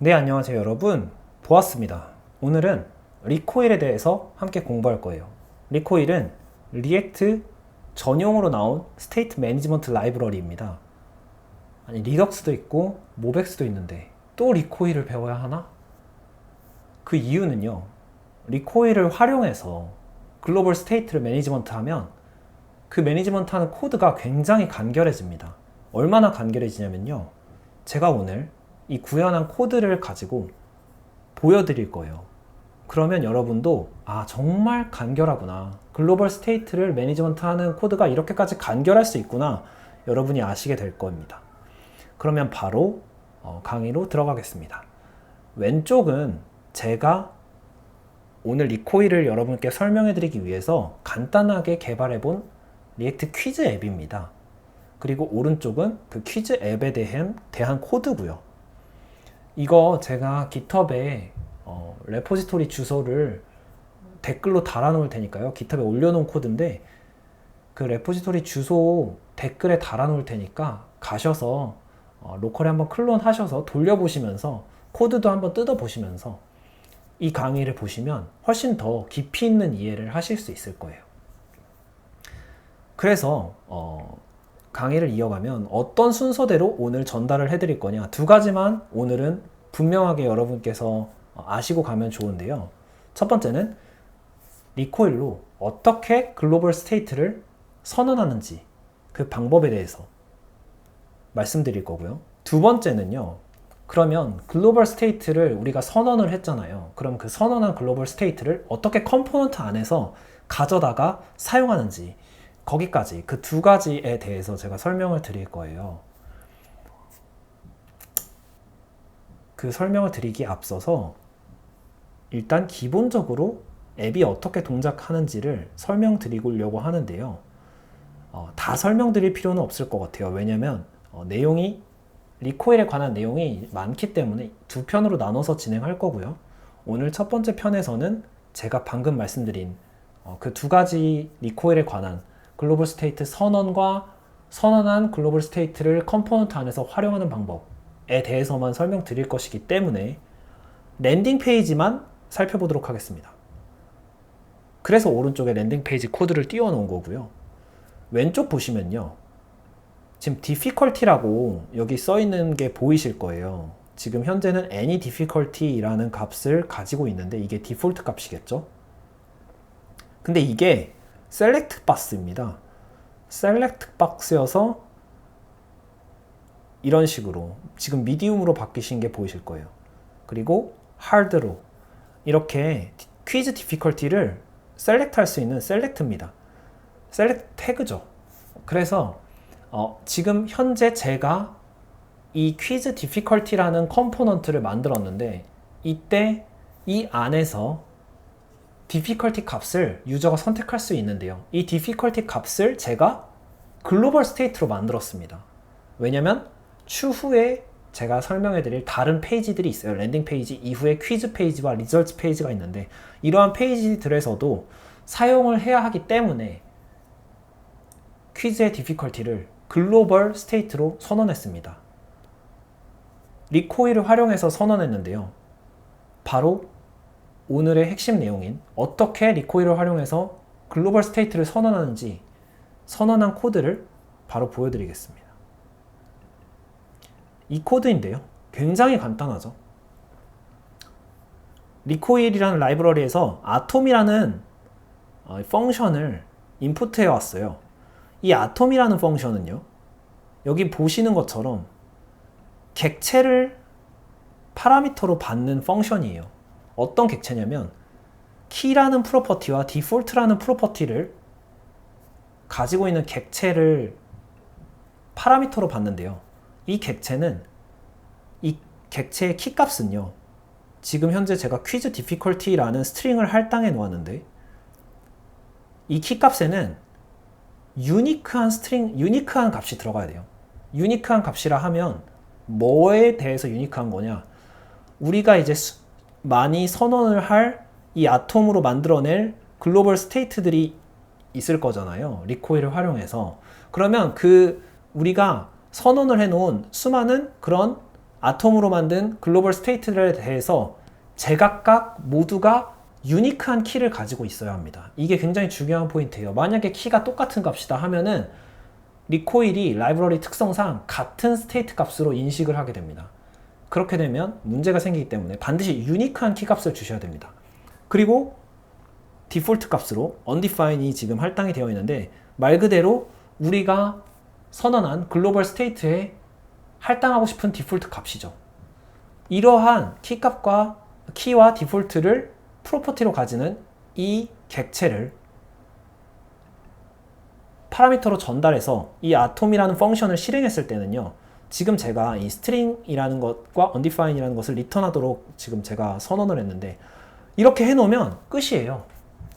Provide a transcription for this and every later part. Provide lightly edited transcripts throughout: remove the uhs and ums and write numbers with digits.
네, 안녕하세요 여러분. 보았습니다. 오늘은 리코일에 대해서 함께 공부할 거예요. 리코일은 리액트 전용으로 나온 스테이트 매니지먼트 라이브러리입니다. 아니, 리덕스도 있고 모백스도 있는데 또 리코일을 배워야 하나? 그 이유는요, 리코일을 활용해서 글로벌 스테이트를 매니지먼트 하면 그 매니지먼트 하는 코드가 굉장히 간결해집니다. 얼마나 간결해지냐면요, 제가 오늘 이 구현한 코드를 가지고 보여드릴 거예요. 그러면 여러분도 정말 간결하구나, 글로벌 스테이트를 매니지먼트 하는 코드가 이렇게까지 간결할 수 있구나, 여러분이 아시게 될 겁니다. 그러면 바로 강의로 들어가겠습니다. 왼쪽은 제가 오늘 리코일을 여러분께 설명해 드리기 위해서 간단하게 개발해 본 리액트 퀴즈 앱입니다. 그리고 오른쪽은 그 퀴즈 앱에 대한 코드고요. 이거 제가 깃허브에 레포지토리 주소를 댓글로 달아놓을 테니까요. 깃허브에 올려놓은 코드인데 그 레포지토리 주소 댓글에 달아놓을 테니까 가셔서 로컬에 한번 클론 하셔서 돌려보시면서 코드도 한번 뜯어보시면서 이 강의를 보시면 훨씬 더 깊이 있는 이해를 하실 수 있을 거예요. 그래서 강의를 이어가면 어떤 순서대로 오늘 전달을 해드릴 거냐, 두 가지만 오늘은 분명하게 여러분께서 아시고 가면 좋은데요. 첫 번째는 리코일로 어떻게 글로벌 스테이트를 선언하는지 그 방법에 대해서 말씀드릴 거고요. 두 번째는요, 그러면 글로벌 스테이트를 우리가 선언을 했잖아요. 그럼 그 선언한 글로벌 스테이트를 어떻게 컴포넌트 안에서 가져다가 사용하는지, 거기까지 그 두 가지에 대해서 제가 설명을 드릴 거예요. 그 설명을 드리기에 앞서서 일단 기본적으로 앱이 어떻게 동작하는지를 설명드리려고 하는데요. 다 설명드릴 필요는 없을 것 같아요. 왜냐면 내용이, 리코일에 관한 내용이 많기 때문에 두 편으로 나눠서 진행할 거고요. 오늘 첫 번째 편에서는 제가 방금 말씀드린 그 두 가지 리코일에 관한 글로벌 스테이트 선언과 선언한 글로벌 스테이트를 컴포넌트 안에서 활용하는 방법에 대해서만 설명드릴 것이기 때문에 랜딩 페이지만 살펴보도록 하겠습니다. 그래서 오른쪽에 랜딩 페이지 코드를 띄워 놓은 거고요. 왼쪽 보시면요, 지금 difficulty라고 여기 써 있는 게 보이실 거예요. 지금 현재는 any difficulty라는 값을 가지고 있는데 이게 디폴트 값이겠죠? 근데 이게 select box입니다. select box여서 이런 식으로 지금 미디움으로 바뀌신 게 보이실 거예요. 그리고 hard로 이렇게 퀴즈 difficulty를 select 할 수 있는 select입니다. select 태그죠. 그래서 지금 현재 제가 이 퀴즈 difficulty라는 컴포넌트를 만들었는데 이때 이 안에서 difficulty 값을 유저가 선택할 수 있는데요. 이 difficulty 값을 제가 글로벌 스테이트로 만들었습니다. 왜냐면 추후에 제가 설명해드릴 다른 페이지들이 있어요. 랜딩 페이지 이후에 퀴즈 페이지와 리절트 페이지가 있는데 이러한 페이지들에서도 사용을 해야 하기 때문에 퀴즈의 difficulty를 글로벌 스테이트로 선언했습니다. 리코일을 활용해서 선언했는데요. 바로 오늘의 핵심 내용인 어떻게 리코일을 활용해서 글로벌 스테이트를 선언하는지 선언한 코드를 바로 보여드리겠습니다. 이 코드인데요, 굉장히 간단하죠. 리코일이라는 라이브러리에서 아톰이라는 펑션을 인풋해 왔어요. 이 아톰이라는 펑션은요, 여기 보시는 것처럼 객체를 파라미터로 받는 펑션이에요. 어떤 객체냐면 키라는 프로퍼티와 디폴트라는 프로퍼티를 가지고 있는 객체를 파라미터로 받는데요. 이 객체는, 이 객체의 키 값은요, 지금 현재 제가 퀴즈 difficulty라는 스트링을 할당해 놓았는데 이 키 값에는 유니크한 값이 들어가야 돼요. 유니크한 값이라 하면 뭐에 대해서 유니크한 거냐? 우리가 이제 많이 선언을 할 이 아톰으로 만들어낼 글로벌 스테이트들이 있을 거잖아요. 리코일을 활용해서. 그러면 그 우리가 선언을 해놓은 수많은 그런 아톰으로 만든 글로벌 스테이트들에 대해서 제각각 모두가 유니크한 키를 가지고 있어야 합니다. 이게 굉장히 중요한 포인트예요. 만약에 키가 똑같은 값이다 하면은 리코일이 라이브러리 특성상 같은 스테이트 값으로 인식을 하게 됩니다. 그렇게 되면 문제가 생기기 때문에 반드시 유니크한 키 값을 주셔야 됩니다. 그리고 디폴트 값으로 undefined이 지금 할당이 되어 있는데 말 그대로 우리가 선언한 글로벌 스테이트에 할당하고 싶은 디폴트 값이죠. 이러한 키와 디폴트를 프로퍼티로 가지는 이 객체를 파라미터로 전달해서 이 아톰이라는 펑션을 실행했을 때는요, 지금 제가 이 string이라는 것과 undefined이라는 것을 리턴하도록 지금 제가 선언을 했는데 이렇게 해놓으면 끝이에요.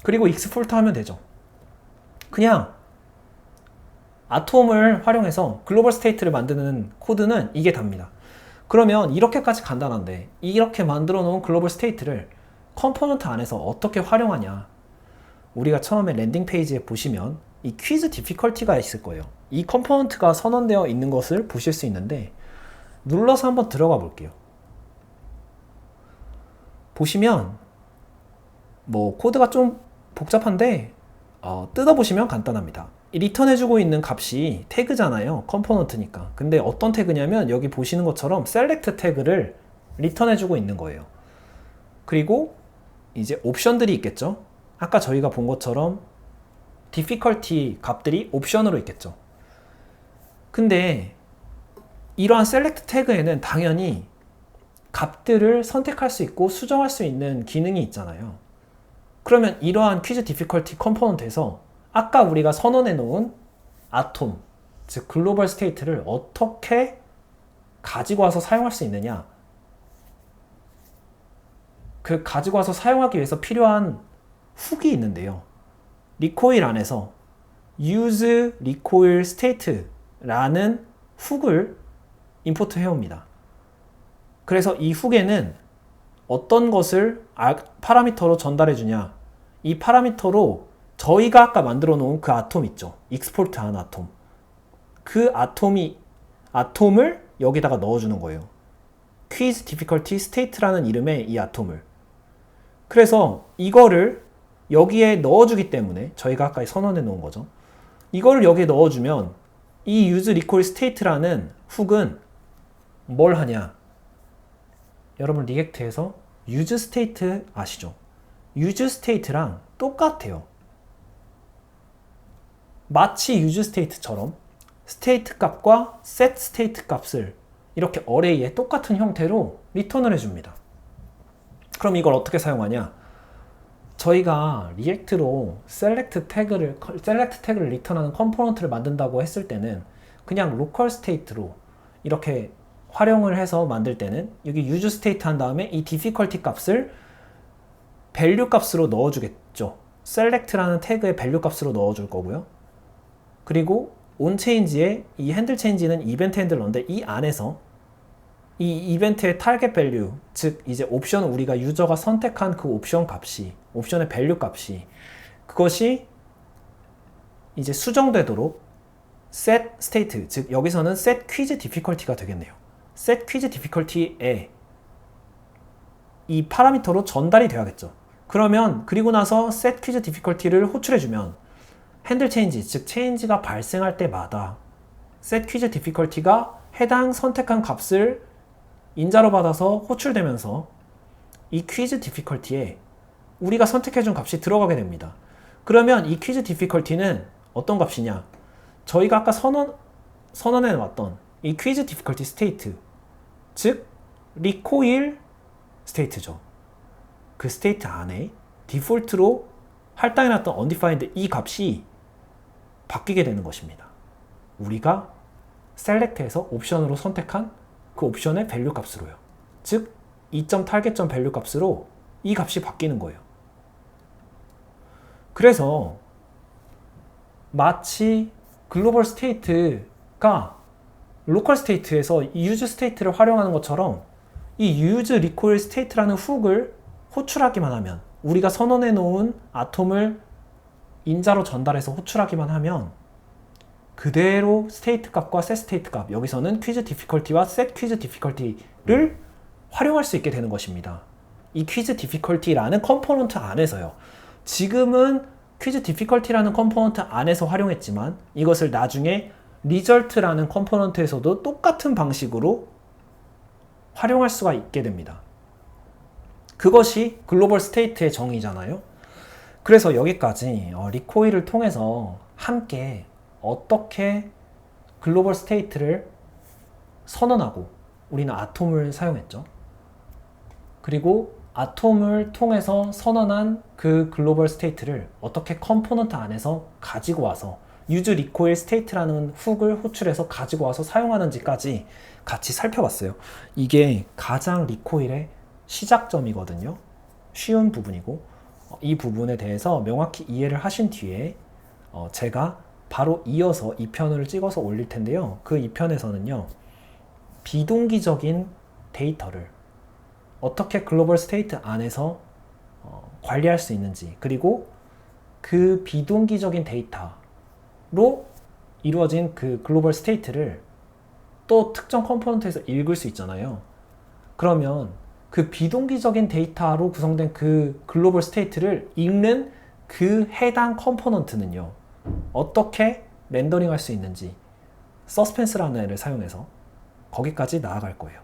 그리고 익스포트 하면 되죠. 그냥 아톰을 활용해서 글로벌 스테이트를 만드는 코드는 이게 답니다. 그러면 이렇게까지 간단한데 이렇게 만들어 놓은 글로벌 스테이트를 컴포넌트 안에서 어떻게 활용하냐, 우리가 처음에 랜딩 페이지에 보시면 이 퀴즈 디피컬티가 있을 거예요. 이 컴포넌트가 선언되어 있는 것을 보실 수 있는데 눌러서 한번 들어가 볼게요. 보시면 뭐 코드가 좀 복잡한데 뜯어보시면 간단합니다. 리턴해주고 있는 값이 태그잖아요. 컴포넌트니까. 근데 어떤 태그냐면 여기 보시는 것처럼 select 태그를 리턴해주고 있는 거예요. 그리고 이제 옵션들이 있겠죠. 아까 저희가 본 것처럼 difficulty 값들이 옵션으로 있겠죠. 근데 이러한 select 태그에는 당연히 값들을 선택할 수 있고 수정할 수 있는 기능이 있잖아요. 그러면 이러한 퀴즈 디피컬티 컴포넌트에서 아까 우리가 선언해 놓은 아톰, 즉 글로벌 스테이트를 어떻게 가지고 와서 사용할 수 있느냐, 그 가지고 와서 사용하기 위해서 필요한 훅이 있는데요. 리코일 안에서 use recoil state라는 훅을 임포트 해옵니다. 그래서 이 훅에는 어떤 것을 파라미터로 전달해 주냐, 이 파라미터로 저희가 아까 만들어 놓은 그 아톰 있죠. 익스포트한 아톰. 그 아톰을 여기다가 넣어주는 거예요. quiz difficulty state라는 이름의 이 아톰을. 그래서 이거를 여기에 넣어주기 때문에 저희가 아까 선언해 놓은 거죠. 이거를 여기에 넣어주면 이 use recoil state라는 훅은 뭘 하냐? 여러분 리액트에서 use state 아시죠? use state랑 똑같아요. 마치 use state처럼 state 값과 set state 값을 이렇게 어레이에 똑같은 형태로 리턴을 해줍니다. 그럼 이걸 어떻게 사용하냐? 저희가 리액트로 select 태그를 리턴하는 컴포넌트를 만든다고 했을 때는 그냥 local state로 이렇게 활용을 해서 만들 때는 여기 use state 한 다음에 이 difficulty 값을 value 값으로 넣어주겠죠. select라는 태그의 value 값으로 넣어줄 거고요. 그리고 onChange의 이 handle change는 이벤트 핸들러인데 이 안에서 이 이벤트의 타겟 밸류, 즉 이제 옵션, 우리가 유저가 선택한 그 옵션 값이, 옵션의 밸류 값이, 그것이 이제 수정되도록 set state, 즉 여기서는 set quiz difficulty가 되겠네요. set quiz difficulty에 이 파라미터로 전달이 돼야겠죠. 그러면 그리고 나서 set quiz difficulty를 호출해주면 handle change, 즉 change가 발생할 때마다 set quiz difficulty가 해당 선택한 값을 인자로 받아서 호출되면서 이 퀴즈 디피컬티에 우리가 선택해준 값이 들어가게 됩니다. 그러면 이 퀴즈 디피컬티는 어떤 값이냐? 저희가 아까 선언해 놨던 이 퀴즈 디피컬티 스테이트, 즉 리코일 스테이트죠. 그 스테이트 안에 디폴트로 할당해 놨던 undefined 이 값이 바뀌게 되는 것입니다. 우리가 select에서 옵션으로 선택한 그 옵션의 밸류 값으로요. 즉 이.target 밸류 값으로 이 값이 바뀌는 거예요. 그래서 마치 글로벌 스테이트가 로컬 스테이트에서 use 스테이트를 활용하는 것처럼 이 use recoil state라는 훅을 호출하기만 하면, 우리가 선언해 놓은 아톰을 인자로 전달해서 호출하기만 하면 그대로 스테이트 값과 셋 스테이트 값, 여기서는 퀴즈 디피컬티와 셋 퀴즈 디피컬티를 활용할 수 있게 되는 것입니다. 이 퀴즈 디피컬티라는 컴포넌트 안에서요. 지금은 퀴즈 디피컬티라는 컴포넌트 안에서 활용했지만 이것을 나중에 리절트라는 컴포넌트에서도 똑같은 방식으로 활용할 수가 있게 됩니다. 그것이 글로벌 스테이트의 정의잖아요. 그래서 여기까지 리코일을 통해서 함께 어떻게 글로벌 스테이트를 선언하고 우리는 아톰을 사용했죠. 그리고 아톰을 통해서 선언한 그 글로벌 스테이트를 어떻게 컴포넌트 안에서 가지고 와서 유즈 리코일 스테이트라는 훅을 호출해서 가지고 와서 사용하는지까지 같이 살펴봤어요. 이게 가장 리코일의 시작점이거든요. 쉬운 부분이고 이 부분에 대해서 명확히 이해를 하신 뒤에 제가 바로 이어서 2편을 찍어서 올릴 텐데요. 그 2편에서는요. 비동기적인 데이터를 어떻게 글로벌 스테이트 안에서 관리할 수 있는지, 그리고 그 비동기적인 데이터로 이루어진 그 글로벌 스테이트를 또 특정 컴포넌트에서 읽을 수 있잖아요. 그러면 그 비동기적인 데이터로 구성된 그 글로벌 스테이트를 읽는 그 해당 컴포넌트는요, 어떻게 렌더링 할 수 있는지 서스펜스라는 애를 사용해서 거기까지 나아갈 거예요.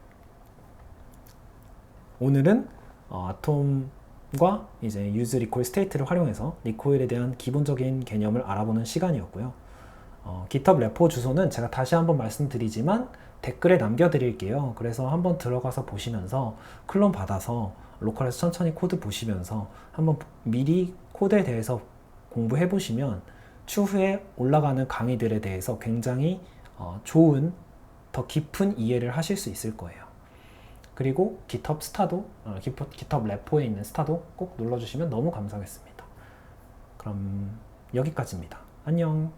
오늘은 아톰과 이제 유즈 리코일 스테이트를 활용해서 리코일에 대한 기본적인 개념을 알아보는 시간이었고요. GitHub 레포 주소는 제가 다시 한번 말씀드리지만 댓글에 남겨드릴게요. 그래서 한번 들어가서 보시면서 클론 받아서 로컬에서 천천히 코드 보시면서 한번 미리 코드에 대해서 공부해 보시면 추후에 올라가는 강의들에 대해서 굉장히 좋은, 더 깊은 이해를 하실 수 있을 거예요. 그리고 GitHub 스타도, GitHub 레포에 있는 스타도 꼭 눌러주시면 너무 감사하겠습니다. 그럼 여기까지입니다. 안녕.